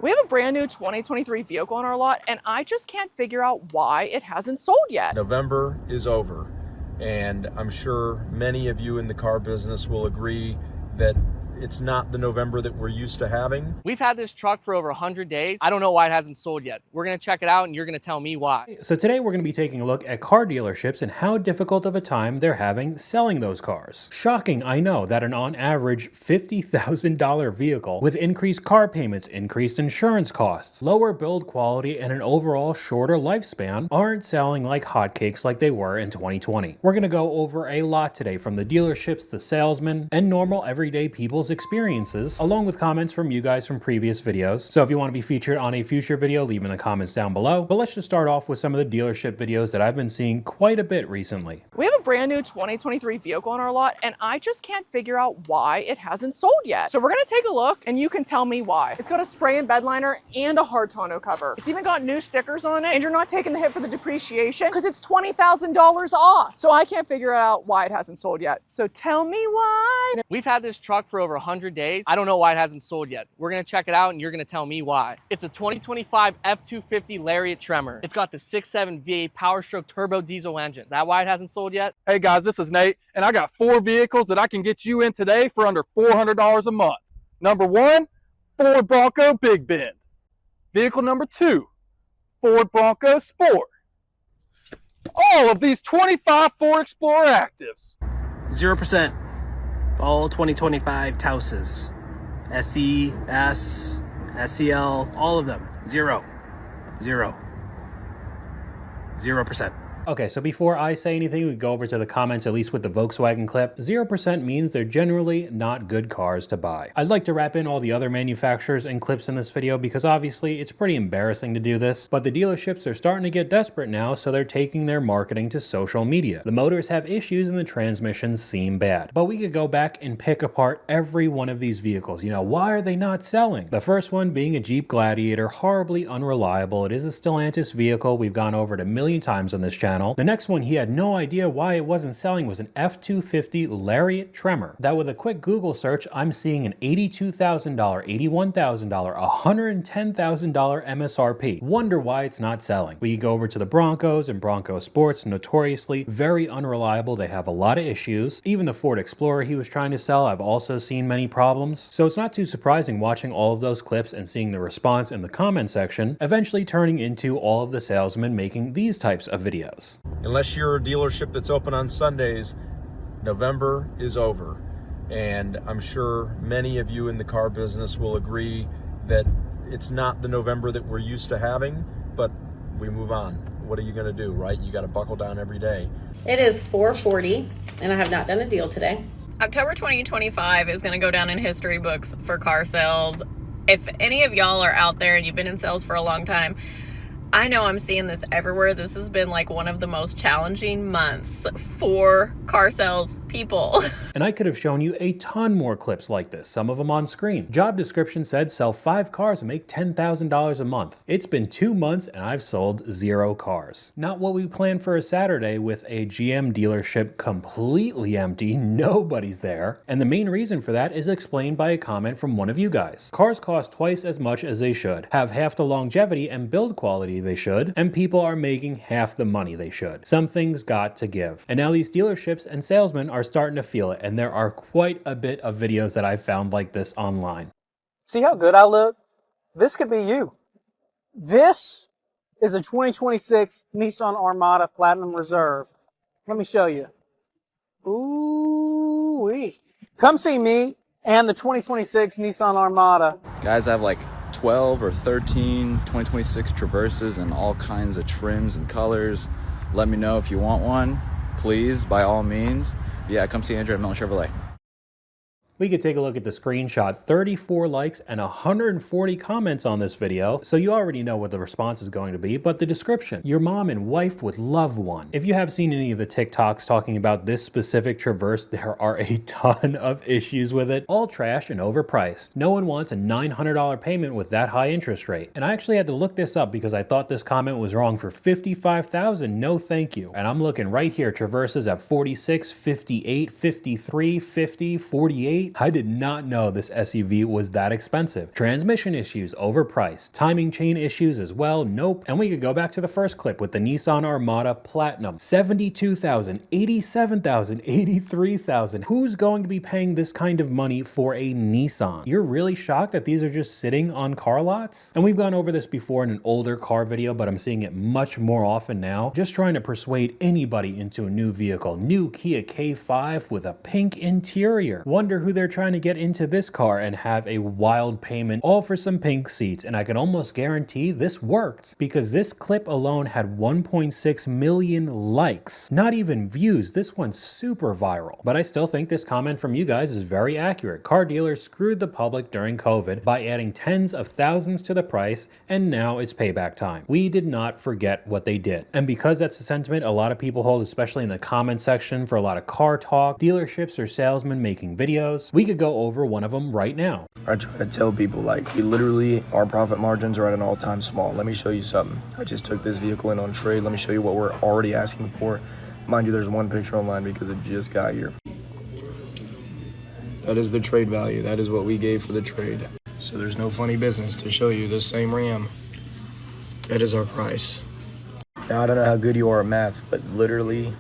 We have a brand new 2023 vehicle on our lot, and I just can't figure out why it hasn't sold yet. November is over, and I'm sure many of you in the car business will agree that it's not the November that we're used to having. We've had this truck for over 100 days. I don't know why it hasn't sold yet. We're gonna check it out and you're gonna tell me why. So today we're going to be taking a look at car dealerships and how difficult of a time they're having selling those cars. Shocking, I know, that an on average $50,000 vehicle with increased car payments, increased insurance costs, lower build quality, and an overall shorter lifespan aren't selling like hotcakes like they were in 2020. We're going to go over a lot today, from the dealerships, the salesmen, and normal everyday people's experiences, along with comments from you guys from previous videos. So if you want to be featured on a future video, leave in the comments down below. But let's just start off with some of the dealership videos that I've been seeing quite a bit recently. We have a brand new 2023 vehicle on our lot, and I just can't figure out why it hasn't sold yet. So we're gonna take a look and you can tell me why. It's got a spray and bed liner and a hard tonneau cover. It's even got new stickers on it, and you're not taking the hit for the depreciation because it's $20,000 off. So I can't figure out why it hasn't sold yet. So tell me why. We've had this truck for over 100 days. I don't know why it hasn't sold yet. We're gonna check it out and you're gonna tell me why. It's a 2025 F-250 Lariat Tremor. It's got the 6.7 V8 Power Stroke turbo diesel engine. Is that why it hasn't sold yet? Hey guys, this is Nate, and I got 4 vehicles that I can get you in today for under $400 a month. Number 1, Ford Bronco Big Bend. Vehicle number 2, Ford Bronco Sport. All of these 25 Ford Explorer Actives. 0%. All 2025 Tauses. SE, S, SEL, all of them. 0%. 0%. Okay, so before I say anything, we go over to the comments, at least with the Volkswagen clip. 0% means they're generally not good cars to buy. I'd like to wrap in all the other manufacturers and clips in this video because obviously it's pretty embarrassing to do this, but the dealerships are starting to get desperate now, so they're taking their marketing to social media. The motors have issues and the transmissions seem bad. But we could go back and pick apart every one of these vehicles. You know, why are they not selling? The first one being a Jeep Gladiator, horribly unreliable. It is a Stellantis vehicle. We've gone over it a million times on this channel. The next one he had no idea why it wasn't selling was an F-250 Lariat Tremor. That with a quick Google search, I'm seeing an $82,000, $81,000, $110,000 MSRP. Wonder why it's not selling. We go over to the Broncos and Bronco Sports, notoriously very unreliable. They have a lot of issues. Even the Ford Explorer he was trying to sell, I've also seen many problems. So it's not too surprising watching all of those clips and seeing the response in the comment section, eventually turning into all of the salesmen making these types of videos. Unless you're a dealership that's open on Sundays, November is over. And I'm sure many of you in the car business will agree that it's not the November that we're used to having, but we move on. What are you gonna do, right? You gotta buckle down every day. It is 4:40 and I have not done a deal today. October 2025 is going to go down in history books for car sales. If any of y'all are out there and you've been in sales for a long time, I know I'm seeing this everywhere. This has been like one of the most challenging months for car sales people. And I could have shown you a ton more clips like this, some of them on screen. Job description said sell 5 cars and make $10,000 a month. It's been 2 months and I've sold 0 cars. Not what we planned for a Saturday with a GM dealership completely empty, nobody's there. And the main reason for that is explained by a comment from one of you guys. Cars cost twice as much as they should, have half the longevity and build quality they should, and people are making half the money they should. Something's got to give. And now these dealerships and salesmen are starting to feel it, and there are quite a bit of videos that I've found like this online. See how good I look? This could be you. This is a 2026 Nissan Armada Platinum Reserve. Let me show you. Ooh-wee. Come see me and the 2026 Nissan Armada. Guys, I have like 12 or 13 2026 Traverses and all kinds of trims and colors. Let me know if you want one, please, by all means. Yeah, come see Andrew at Milton Chevrolet. We could take a look at the screenshot. 34 likes and 140 comments on this video, so you already know what the response is going to be, but the description. Your mom and wife would love one. If you have seen any of the TikToks talking about this specific Traverse, there are a ton of issues with it. All trash and overpriced. No one wants a $900 payment with that high interest rate. And I actually had to look this up because I thought this comment was wrong. For $55,000, no thank you. And I'm looking right here, Traverses at 46, 58, 53, 50, 48. sweet. I did not know this SUV was that expensive. Transmission issues, overpriced. Timing chain issues as well, nope. And we could go back to the first clip with the Nissan Armada Platinum. $72,000, $87,000, $83,000. Who's going to be paying this kind of money for a Nissan? You're really shocked that these are just sitting on car lots? And we've gone over this before in an older car video, but I'm seeing it much more often now. Just trying to persuade anybody into a new vehicle. New Kia K5 with a pink interior. Wonder who they're trying to get into this car and have a wild payment all for some pink seats. And I can almost guarantee this worked because this clip alone had 1.6 million likes. Not even views. This one's super viral. But I still think this comment from you guys is very accurate. Car dealers screwed the public during COVID by adding tens of thousands to the price, and now it's payback time. We did not forget what they did. And because that's the sentiment a lot of people hold, especially in the comment section for a lot of car talk, dealerships or salesmen making videos, we could go over one of them right now. I try to tell people, like, we literally, our profit margins are at an all-time small. Let me show you something. I just took this vehicle in on trade. Let me show you what we're already asking for. Mind you, there's one picture online because it just got here. That is the trade value. That is what we gave for the trade. So there's no funny business to show you this same Ram. That is our price. Now, I don't know how good you are at math, but literally,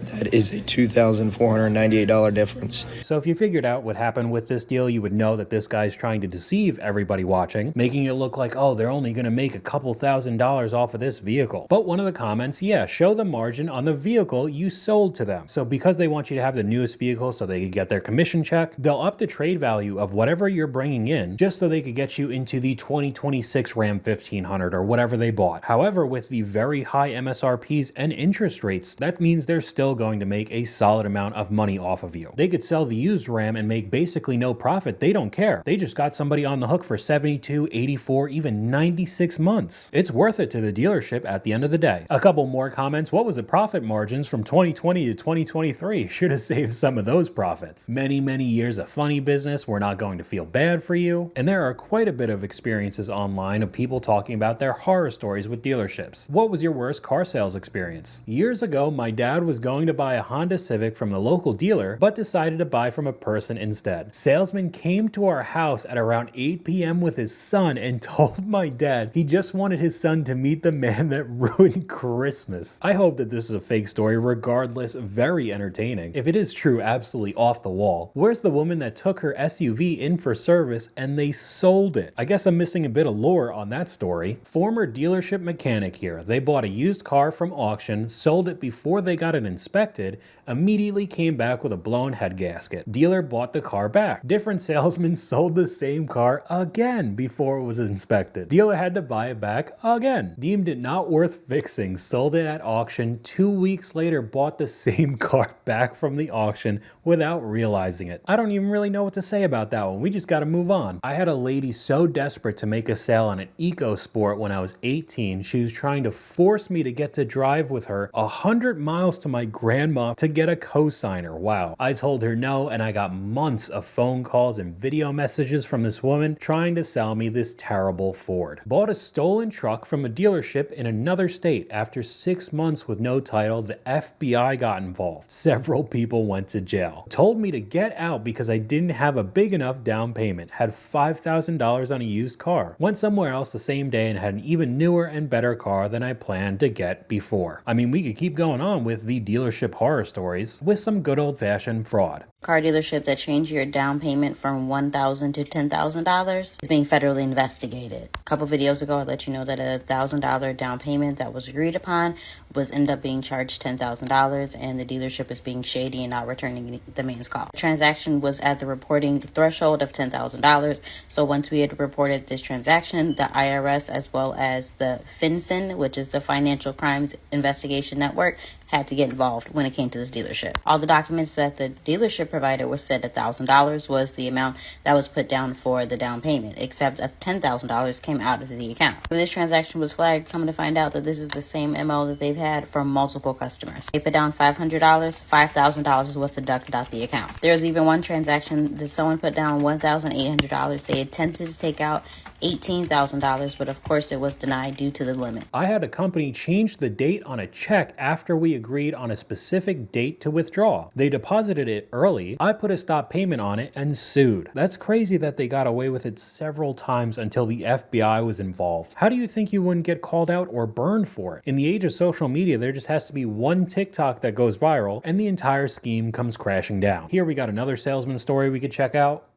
that is a $2,498 difference. So if you figured out what happened with this deal, you would know that this guy's trying to deceive everybody watching, making it look like, oh, they're only going to make a couple $1,000s off of this vehicle. But one of the comments, yeah, show the margin on the vehicle you sold to them. So because they want you to have the newest vehicle so they could get their commission check, they'll up the trade value of whatever you're bringing in just so they could get you into the 2026 Ram 1500 or whatever they bought. However, with the very high MSRPs and interest rates, that means they're still going to make a solid amount of money off of you. They could sell the used Ram and make basically no profit. They don't care. They just got somebody on the hook for 72, 84, even 96 months. It's worth it to the dealership at the end of the day. A couple more comments. What was the profit margins from 2020 to 2023? Should have saved some of those profits. Many years of funny business. We're not going to feel bad for you. And there are quite a bit of experiences online of people talking about their horror stories with dealerships. What was your worst car sales experience? Years ago, my dad was going to buy a Honda Civic from the local dealer, but decided to buy from a person instead. Salesman came to our house at around 8 p.m. with his son and told my dad he just wanted his son to meet the man that ruined Christmas. I hope that this is a fake story. Regardless, very entertaining. If it is true, absolutely off the wall. Where's the woman that took her SUV in for service and they sold it? I guess I'm missing a bit of lore on that story. Former dealership mechanic here. They bought a used car from auction, sold it before they got it inspected, immediately came back with a blown head gasket. Dealer bought the car back. Different salesman sold the same car again before it was inspected. Dealer had to buy it back again. Deemed it not worth fixing, sold it at auction. 2 weeks later, bought the same car back from the auction without realizing it. I don't even really know what to say about that one. We just gotta move on. I had a lady so desperate to make a sale on an EcoSport when I was 18, she was trying to force me to get to drive with her 100 miles to my grandma to get a cosigner. Wow. I told her no, and I got months of phone calls and video messages from this woman trying to sell me this terrible Ford. Bought a stolen truck from a dealership in another state. After 6 months with no title, the FBI got involved. Several people went to jail. Told me to get out because I didn't have a big enough down payment. Had $5,000 on a used car. Went somewhere else the same day and had an even newer and better car than I planned to get before. I mean, we could keep going on with the dealership horror stories with some good old-fashioned fraud. Car dealership that changed your down payment from $1,000 to $10,000 is being federally investigated. A couple videos ago, I let you know that a $1,000 down payment that was agreed upon was ended up being charged $10,000, and the dealership is being shady and not returning the man's call. The transaction was at the reporting threshold of $10,000. So once we had reported this transaction, the IRS as well as the FinCEN, which is the Financial Crimes Investigation Network, had to get involved when it came to this dealership. All the documents that the dealership provider was said $1,000 was the amount that was put down for the down payment, except that $10,000 came out of the account. When this transaction was flagged, coming to find out that this is the same MO that they've had from multiple customers. They put down $500, $5,000 was deducted out the account. There was even one transaction that someone put down $1,800. They attempted to take out $18,000, but of course it was denied due to the limit. I had a company change the date on a check after we agreed on a specific date to withdraw. They deposited it early, I put a stop payment on it and sued. That's crazy that they got away with it several times until the FBI was involved. How do you think you wouldn't get called out or burned for it? In the age of social media, there just has to be one TikTok that goes viral and the entire scheme comes crashing down. Here we got another salesman story we could check out.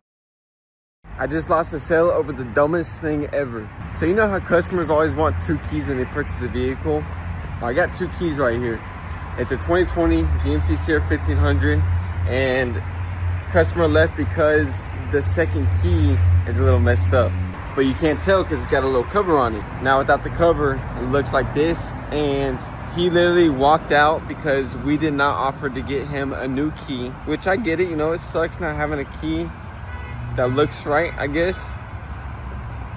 I just lost a sale over the dumbest thing ever. So you know how customers always want 2 keys when they purchase a vehicle? Well, I got 2 keys right here. It's a 2020 GMC Sierra 1500 and customer left because the second key is a little messed up. But you can't tell because it's got a little cover on it. Now without the cover, it looks like this, and he literally walked out because we did not offer to get him a new key, which I get it, you know, it sucks not having a key that looks right, I guess,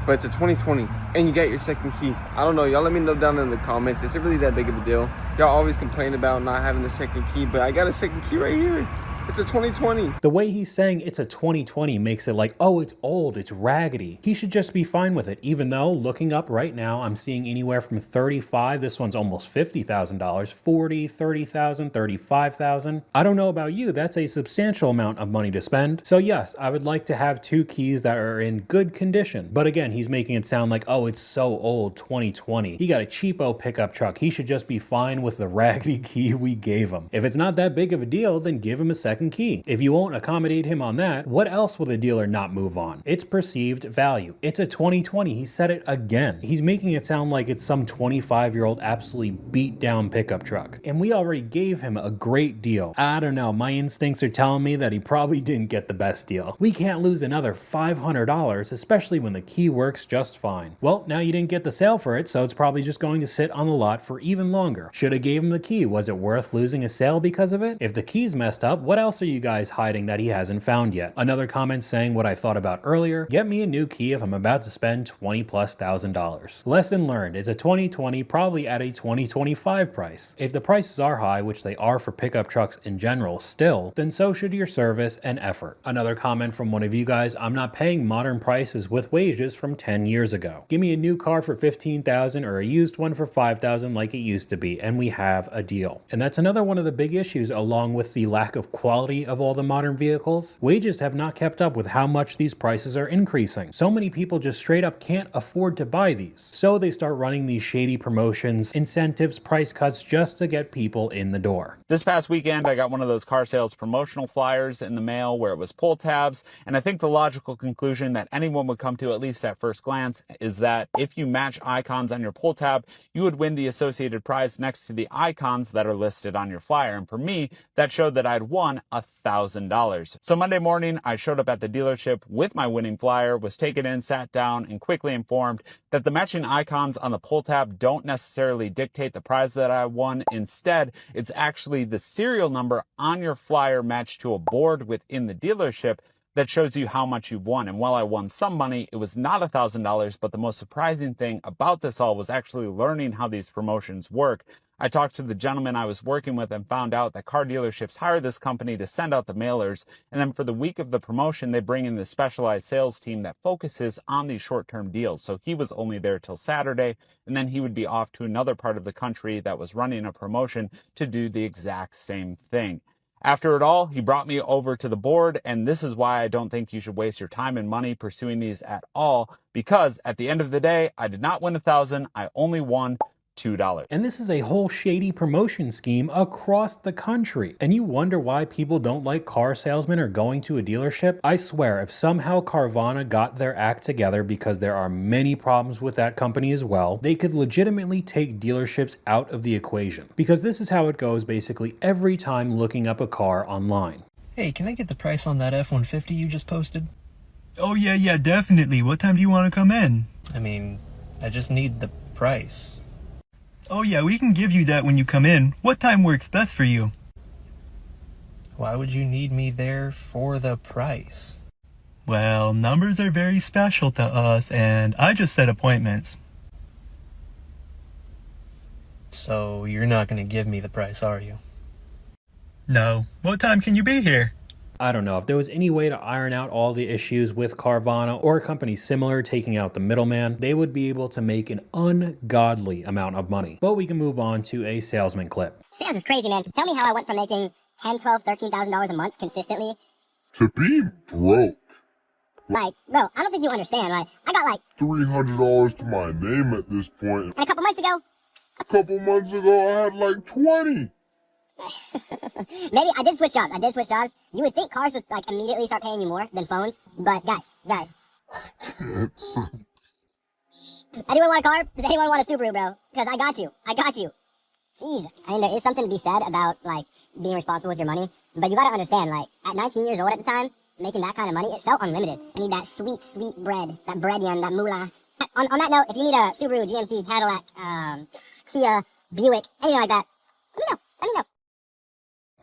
but it's a 2020 and you got your second key. I don't know, y'all let me know down in the comments, is it really that big of a deal? Y'all always complain about not having a second key, but I got a second key right here. It's a 2020. The way he's saying it's a 2020 makes it like, oh, it's old, it's raggedy. He should just be fine with it, even though looking up right now, I'm seeing anywhere from 35, this one's almost $50,000, 40, 30,000, 35,000. I don't know about you, that's a substantial amount of money to spend. So yes, I would like to have 2 keys that are in good condition. But again, he's making it sound like, oh, it's so old, 2020. He got a cheapo pickup truck. He should just be fine with the raggedy key we gave him. If it's not that big of a deal, then give him a second key. If you won't accommodate him on that, what else will the dealer not move on? It's perceived value. It's a 2020. He said it again. He's making it sound like it's some 25-year-old absolutely beat down pickup truck. And we already gave him a great deal. I don't know, my instincts are telling me that he probably didn't get the best deal. We can't lose another $500, especially when the key works just fine. Well, now you didn't get the sale for it, so it's probably just going to sit on the lot for even longer. Should have gave him the key. Was it worth losing a sale because of it? If the key's messed up, what else are you guys hiding that he hasn't found yet? Another comment saying what I thought about earlier, get me a new key if I'm about to spend $20,000+. Lesson learned, it's a 2020 probably at a 2025 price. If the prices are high, which they are for pickup trucks in general still, then so should your service and effort. Another comment from one of you guys, I'm not paying modern prices with wages from 10 years ago. Give me a new car for $15,000 or a used one for $5,000 like it used to be, and we have a deal. And that's another one of the big issues along with the lack of quality of all the modern vehicles. Wages have not kept up with how much these prices are increasing. So many people just straight up can't afford to buy these. So they start running these shady promotions, incentives, price cuts just to get people in the door. This past weekend, I got one of those car sales promotional flyers in the mail where it was pull tabs, and I think the logical conclusion that anyone would come to, at least at first glance, is that if you match icons on your pull tab, you would win the associated prize next to the icons that are listed on your flyer. And for me, that showed that I'd won $1,000. So Monday morning, I showed up at the dealership with my winning flyer, was taken in, sat down, and quickly informed that the matching icons on the pull tab don't necessarily dictate the prize that I won. Instead, it's actually the serial number on your flyer matched to a board within the dealership that shows you how much you've won. And while I won some money, it was not $1,000, but the most surprising thing about this all was actually learning how these promotions work. I talked to the gentleman I was working with and found out that car dealerships hire this company to send out the mailers, and then for the week of the promotion, they bring in this specialized sales team that focuses on these short-term deals. So he was only there till Saturday, and then he would be off to another part of the country that was running a promotion to do the exact same thing. After it all, he brought me over to the board, and this is why I don't think you should waste your time and money pursuing these at all, because at the end of the day, I did not win $1,000, I only won $2. And this is a whole shady promotion scheme across the country. And you wonder why people don't like car salesmen or going to a dealership? I swear, if somehow Carvana got their act together, because there are many problems with that company as well, they could legitimately take dealerships out of the equation. Because this is how it goes basically every time looking up a car online. Hey, can I get the price on that F-150 you just posted? Oh yeah, definitely. What time do you want to come in? I mean, I just need the price. Oh yeah, we can give you that when you come in. What time works best for you? Why would you need me there for the price? Well, numbers are very special to us, and I just set appointments. So you're not going to give me the price, are you? No. What time can you be here? I don't know if there was any way to iron out all the issues with Carvana or a company similar taking out the middleman, they would be able to make an ungodly amount of money. But we can move on to a salesman clip. Sales is crazy, man. Tell me how I went from making $10, $12, $13,000 a month consistently to be broke. Like, bro, I don't think you understand. Like, I got like $300 to my name at this point. And a couple months ago, I had like 20. Maybe I did switch jobs. You would think cars would like immediately start paying you more than phones, but guys. Anyone want a car? Does anyone want a Subaru, bro? Because I got you. Jeez. I mean, there is something to be said about like being responsible with your money, but you gotta understand, like at 19 years old at the time, making that kind of money, it felt unlimited. I need that sweet, sweet bread, that breadian, that moolah. On that note, if you need a Subaru, GMC, Cadillac, Kia, Buick, anything like that, let me know.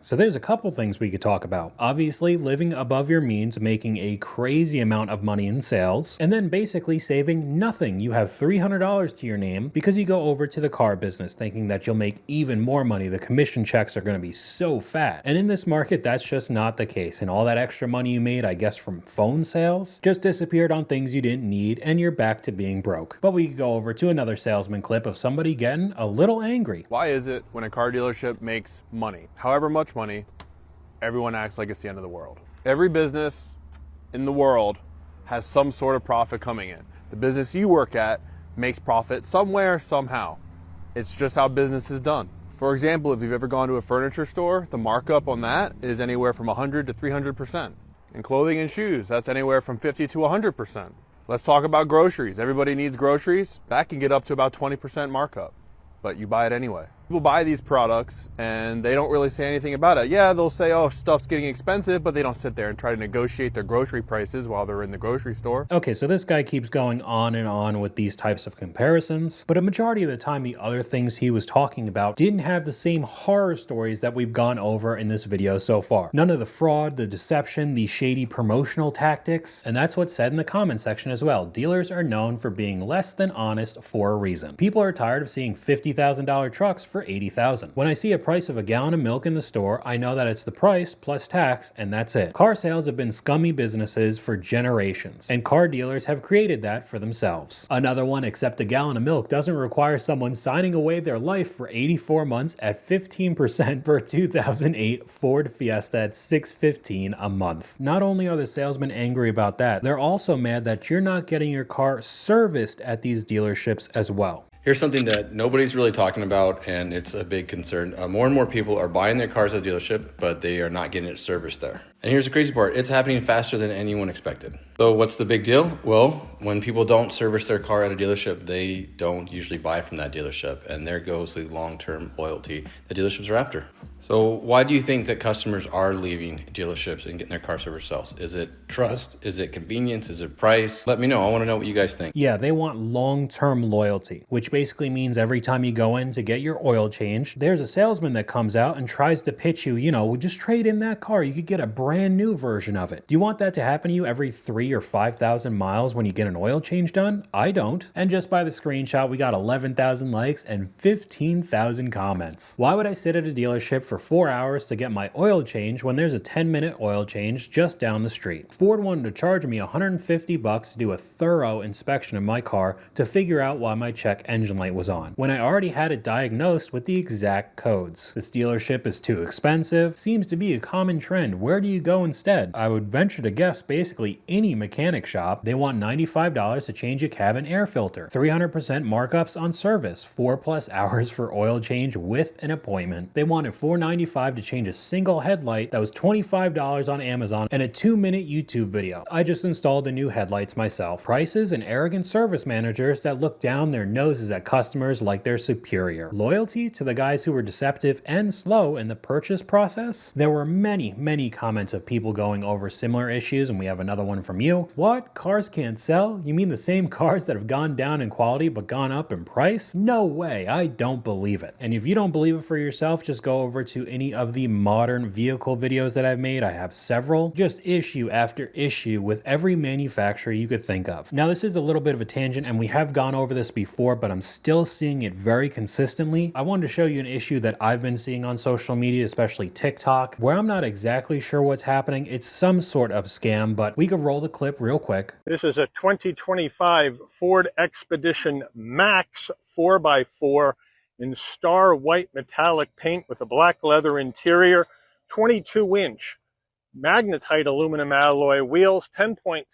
So there's a couple things we could talk about. Obviously, living above your means, making a crazy amount of money in sales, and then basically saving nothing. You have $300 to your name because you go over to the car business thinking that you'll make even more money. The commission checks are going to be so fat. And in this market, that's just not the case. And all that extra money you made, I guess from phone sales, just disappeared on things you didn't need, and you're back to being broke. But we could go over to another salesman clip of somebody getting a little angry. Why is it when a car dealership makes money, however much money, everyone acts like it's the end of the world? Every business in the world has some sort of profit coming in. The business you work at makes profit somewhere, somehow. It's just how business is done. For example, if you've ever gone to a furniture store, the markup on that is anywhere from 100 to 300%. In clothing and shoes, that's anywhere from 50 to 100%. Let's talk about groceries. Everybody needs groceries. That can get up to about 20% markup, but you buy it anyway. People buy these products and they don't really say anything about it. Yeah, they'll say, oh, stuff's getting expensive, but they don't sit there and try to negotiate their grocery prices while they're in the grocery store. Okay, so this guy keeps going on and on with these types of comparisons, but a majority of the time the other things he was talking about didn't have the same horror stories that we've gone over in this video so far. None of the fraud, the deception, the shady promotional tactics, and that's what's said in the comment section as well. Dealers are known for being less than honest for a reason. People are tired of seeing $50,000 trucks for $80,000. When I see a price of a gallon of milk in the store, I know that it's the price plus tax, and that's it. Car sales have been scummy businesses for generations, and car dealers have created that for themselves. Another one, except a gallon of milk doesn't require someone signing away their life for 84 months at 15% for a 2008 Ford Fiesta at $615 a month. Not only are the salesmen angry about that, they're also mad that you're not getting your car serviced at these dealerships as well. Here's something that nobody's really talking about, and it's a big concern. More and more people are buying their cars at the dealership, but they are not getting it serviced there. And here's the crazy part, it's happening faster than anyone expected. So what's the big deal? Well, when people don't service their car at a dealership, they don't usually buy from that dealership, and there goes the long-term loyalty that dealerships are after. So why do you think that customers are leaving dealerships and getting their car service themselves? Is it trust? Is it convenience? Is it price? Let me know. I want to know what you guys think. Yeah, they want long-term loyalty, which basically means every time you go in to get your oil changed, there's a salesman that comes out and tries to pitch you, we just trade in that car. You could get a brand new version of it. Do you want that to happen to you every 3,000 or 5,000 miles when you get an oil change done? I don't. And just by the screenshot, we got 11,000 likes and 15,000 comments. Why would I sit at a dealership for 4 hours to get my oil change when there's a 10-minute oil change just down the street? Ford wanted to charge me $150 to do a thorough inspection of my car to figure out why my check engine light was on, when I already had it diagnosed with the exact codes. This dealership is too expensive, seems to be a common trend. Where do you go instead? I would venture to guess basically any mechanic shop. They want $95 to change a cabin air filter, 300% markups on service, 4+ hours for oil change with an appointment. They wanted $495 to change a single headlight that was $25 on Amazon, and a 2-minute YouTube video. I just installed the new headlights myself. Prices and arrogant service managers that look down their noses at customers like they're superior. Loyalty to the guys who were deceptive and slow in the purchase process. There were many comments of people going over similar issues, and we have another one from you. What? Cars can't sell? You mean the same cars that have gone down in quality but gone up in price? No way, I don't believe it. And if you don't believe it for yourself, just go over to any of the modern vehicle videos that I've made, I have several, just issue after issue with every manufacturer you could think of. Now this is a little bit of a tangent and we have gone over this before, but I'm still seeing it very consistently. I wanted to show you an issue that I've been seeing on social media, especially TikTok, where I'm not exactly sure what's happening. It's some sort of scam, but we could roll the clip real quick. This is a 2025 Ford Expedition Max 4x4 in star white metallic paint with a black leather interior, 22-inch magnetite aluminum alloy wheels, 10.6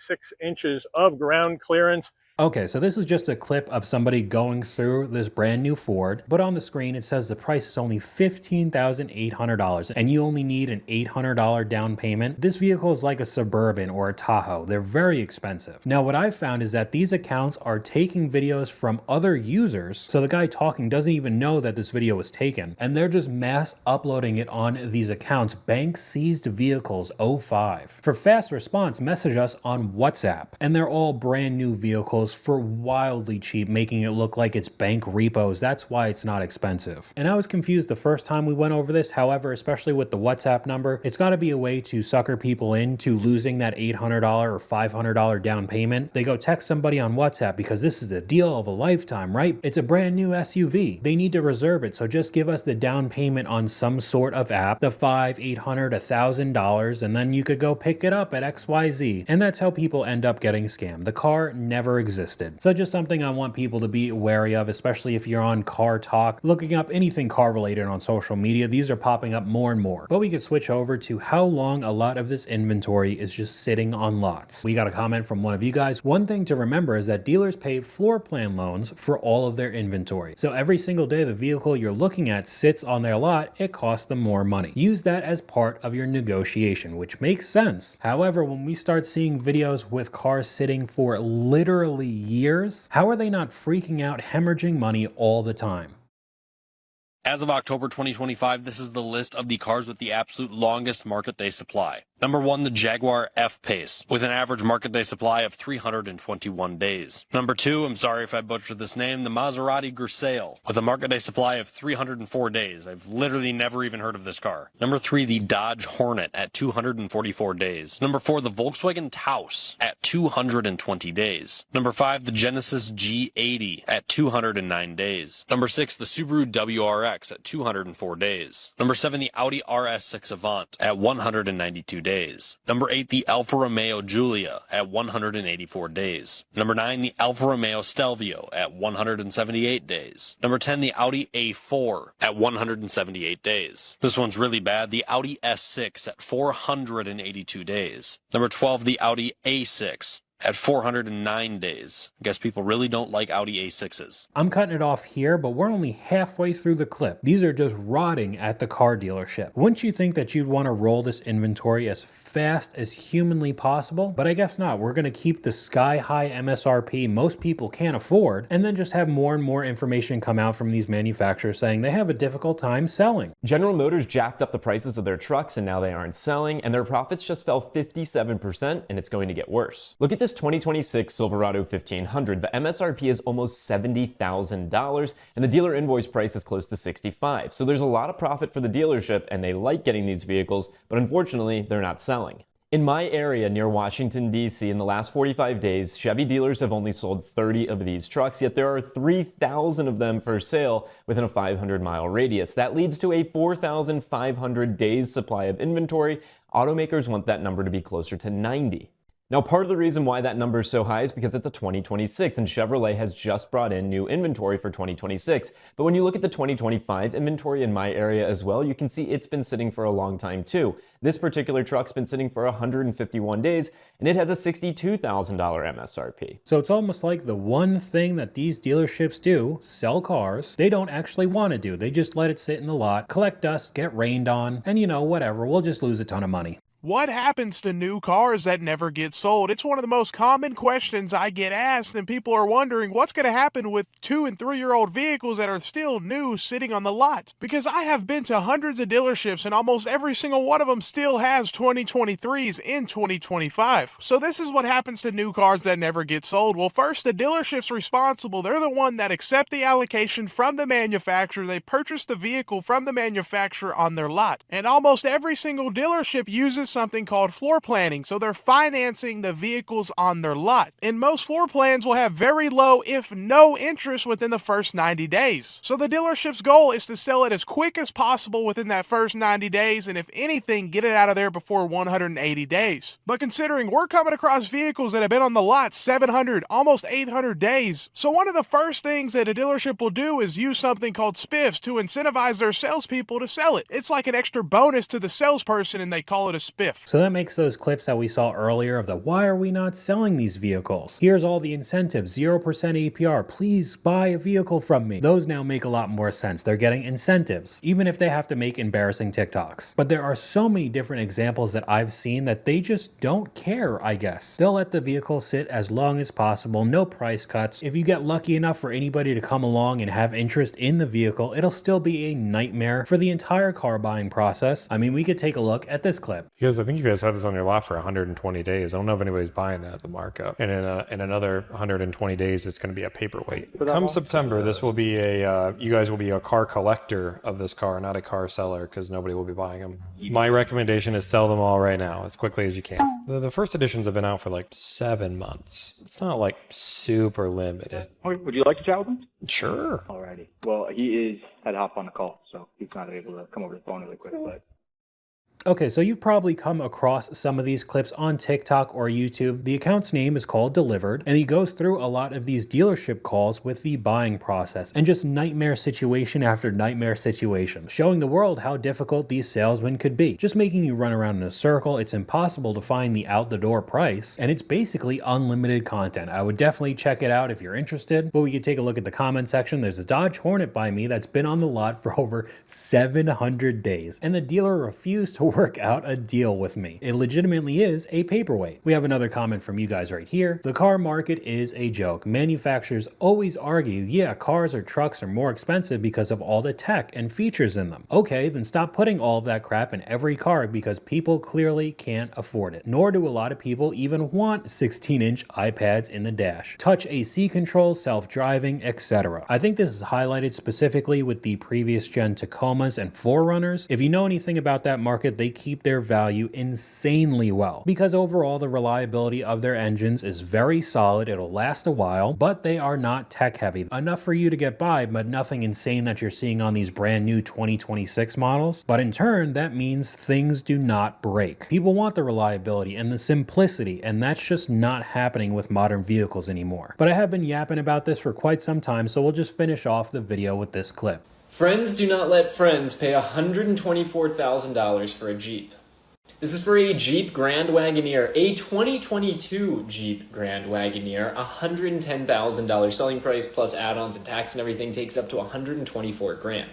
inches of ground clearance. Okay, so this is just a clip of somebody going through this brand new Ford, but on the screen it says the price is only $15,800 and you only need an $800 down payment. This vehicle is like a Suburban or a Tahoe. They're very expensive. Now what I've found is that these accounts are taking videos from other users, so the guy talking doesn't even know that this video was taken, and they're just mass uploading it on these accounts. Bank seized vehicles 05. For fast response, message us on WhatsApp, and they're all brand new vehicles for wildly cheap, making it look like it's bank repos. That's why it's not expensive. And I was confused the first time we went over this. However, especially with the WhatsApp number, it's got to be a way to sucker people into losing that $800 or $500 down payment. They go text somebody on WhatsApp because this is a deal of a lifetime, right? It's a brand new SUV. They need to reserve it, so just give us the down payment on some sort of app, the $500, $800, $1,000, and then you could go pick it up at XYZ. And that's how people end up getting scammed. The car never existed. So just something I want people to be wary of, especially if you're on Car Talk, looking up anything car related on social media. These are popping up more and more. But we could switch over to how long a lot of this inventory is just sitting on lots. We got a comment from one of you guys. One thing to remember is that dealers pay floor plan loans for all of their inventory. So every single day the vehicle you're looking at sits on their lot, it costs them more money. Use that as part of your negotiation, which makes sense. However, when we start seeing videos with cars sitting for literally years, how are they not freaking out, hemorrhaging money all the time? As of October 2025, this is the list of the cars with the absolute longest market day supply. Number 1, the Jaguar F-Pace, with an average market day supply of 321 days. Number 2, I'm sorry if I butchered this name, the Maserati Grisale, with a market day supply of 304 days. I've literally never even heard of this car. Number 3, the Dodge Hornet at 244 days. Number 4, the Volkswagen Taos at 220 days. Number 5, the Genesis G80 at 209 days. Number 6, the Subaru WRX at 204 days. Number 7, the Audi RS6 Avant at 192 days. Number 8, the Alfa Romeo Giulia at 184 days. Number 9, the Alfa Romeo Stelvio at 178 days. Number 10, the Audi A4 at 178 days. This one's really bad, the Audi S6 at 482 days. Number 12, the Audi A6 at 409 days. I guess people really don't like Audi A6s. I'm cutting it off here, but we're only halfway through the clip. These are just rotting at the car dealership. Wouldn't you think that you'd want to roll this inventory as fast as humanly possible? But I guess not. We're going to keep the sky-high MSRP most people can't afford, and then just have more and more information come out from these manufacturers saying they have a difficult time selling. General Motors jacked up the prices of their trucks and now they aren't selling, and their profits just fell 57%, and it's going to get worse. Look at this 2026 Silverado 1500. The MSRP is almost $70,000 and the dealer invoice price is close to $65,000. So there's a lot of profit for the dealership and they like getting these vehicles, but unfortunately they're not selling. In my area near Washington, D.C., in the last 45 days, Chevy dealers have only sold 30 of these trucks, yet there are 3,000 of them for sale within a 500-mile radius. That leads to a 4,500 days supply of inventory. Automakers want that number to be closer to 90. Now, part of the reason why that number is so high is because it's a 2026 and Chevrolet has just brought in new inventory for 2026. But when you look at the 2025 inventory in my area as well, you can see it's been sitting for a long time too. This particular truck's been sitting for 151 days and it has a $62,000 MSRP. So it's almost like the one thing that these dealerships do, sell cars, they don't actually want to do. They just let it sit in the lot, collect dust, get rained on, and you know, whatever, we'll just lose a ton of money. What happens to new cars that never get sold? It's one of the most common questions I get asked, and people are wondering what's going to happen with 2 and 3 year old vehicles that are still new sitting on the lot. Because I have been to hundreds of dealerships and almost every single one of them still has 2023s in 2025. So this is what happens to new cars that never get sold. Well, first, the dealership's responsible. They're the one that accept the allocation from the manufacturer. They purchase the vehicle from the manufacturer on their lot. And almost every single dealership uses something called floor planning, so they're financing the vehicles on their lot. And most floor plans will have very low, if no interest within the first 90 days. So the dealership's goal is to sell it as quick as possible within that first 90 days, and if anything, get it out of there before 180 days. But considering we're coming across vehicles that have been on the lot 700, almost 800 days, so one of the first things that a dealership will do is use something called spiffs to incentivize their salespeople to sell it. It's like an extra bonus to the salesperson, and they call it a spiff. So that makes those clips that we saw earlier of the why are we not selling these vehicles? Here's all the incentives, 0% APR, please buy a vehicle from me. Those now make a lot more sense. They're getting incentives, even if they have to make embarrassing TikToks. But there are so many different examples that I've seen that they just don't care, I guess. They'll let the vehicle sit as long as possible, no price cuts. If you get lucky enough for anybody to come along and have interest in the vehicle, it'll still be a nightmare for the entire car buying process. I mean, we could take a look at this clip. I think you guys have this on your lot for 120 days. I don't know if anybody's buying that at the markup. And in another 120 days, it's going to be a paperweight. Come September, this will be you guys will be a car collector of this car, not a car seller, because nobody will be buying them. My recommendation is sell them all right now, as quickly as you can. The first editions have been out for like 7 months. It's not like super limited. Okay, would you like to chat with him? Sure. Alrighty. Well, he had to hop on the call, so he's not able to come over the phone really quick, but... Okay, so you've probably come across some of these clips on TikTok or YouTube. The account's name is called Delivered, and he goes through a lot of these dealership calls with the buying process and just nightmare situation after nightmare situation, showing the world how difficult these salesmen could be. Just making you run around in a circle, it's impossible to find the out-the-door price, and it's basically unlimited content. I would definitely check it out if you're interested, but we could take a look at the comment section. There's a Dodge Hornet by me that's been on the lot for over 700 days, and the dealer refused to work out a deal with me. It legitimately is a paperweight. We have another comment from you guys right here. The car market is a joke. Manufacturers always argue, yeah, cars or trucks are more expensive because of all the tech and features in them. Okay, then stop putting all of that crap in every car because people clearly can't afford it. Nor do a lot of people even want 16-inch iPads in the dash, touch AC control, self-driving, etc. I think this is highlighted specifically with the previous gen Tacomas and 4Runners. If you know anything about that market, they keep their value insanely well because overall the reliability of their engines is very solid. It'll last a while, but they are not tech heavy. Enough for you to get by, but nothing insane that you're seeing on these brand new 2026 models. But in turn, that means things do not break. People want the reliability and the simplicity, and that's just not happening with modern vehicles anymore. But I have been yapping about this for quite some time, so we'll just finish off the video with this clip. Friends do not let friends pay $124,000 for a Jeep. This is for a Jeep Grand Wagoneer, a 2022 Jeep Grand Wagoneer. $110,000 selling price plus add-ons and tax and everything takes up to $124,000.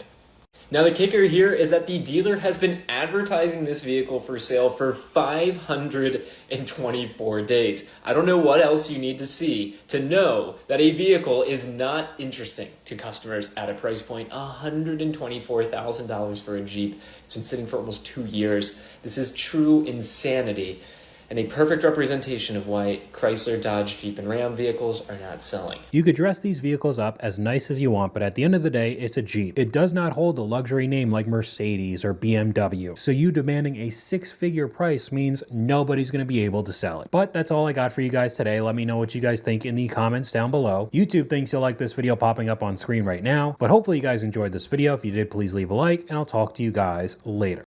Now the kicker here is that the dealer has been advertising this vehicle for sale for 524 days. I don't know what else you need to see to know that a vehicle is not interesting to customers at a price point. $124,000 for a Jeep. It's been sitting for almost 2 years. This is true insanity and a perfect representation of why Chrysler, Dodge, Jeep, and Ram vehicles are not selling. You could dress these vehicles up as nice as you want, but at the end of the day, it's a Jeep. It does not hold a luxury name like Mercedes or BMW. So you demanding a 6-figure price means nobody's going to be able to sell it. But that's all I got for you guys today. Let me know what you guys think in the comments down below. YouTube thinks you'll like this video popping up on screen right now, but hopefully you guys enjoyed this video. If you did, please leave a like, and I'll talk to you guys later.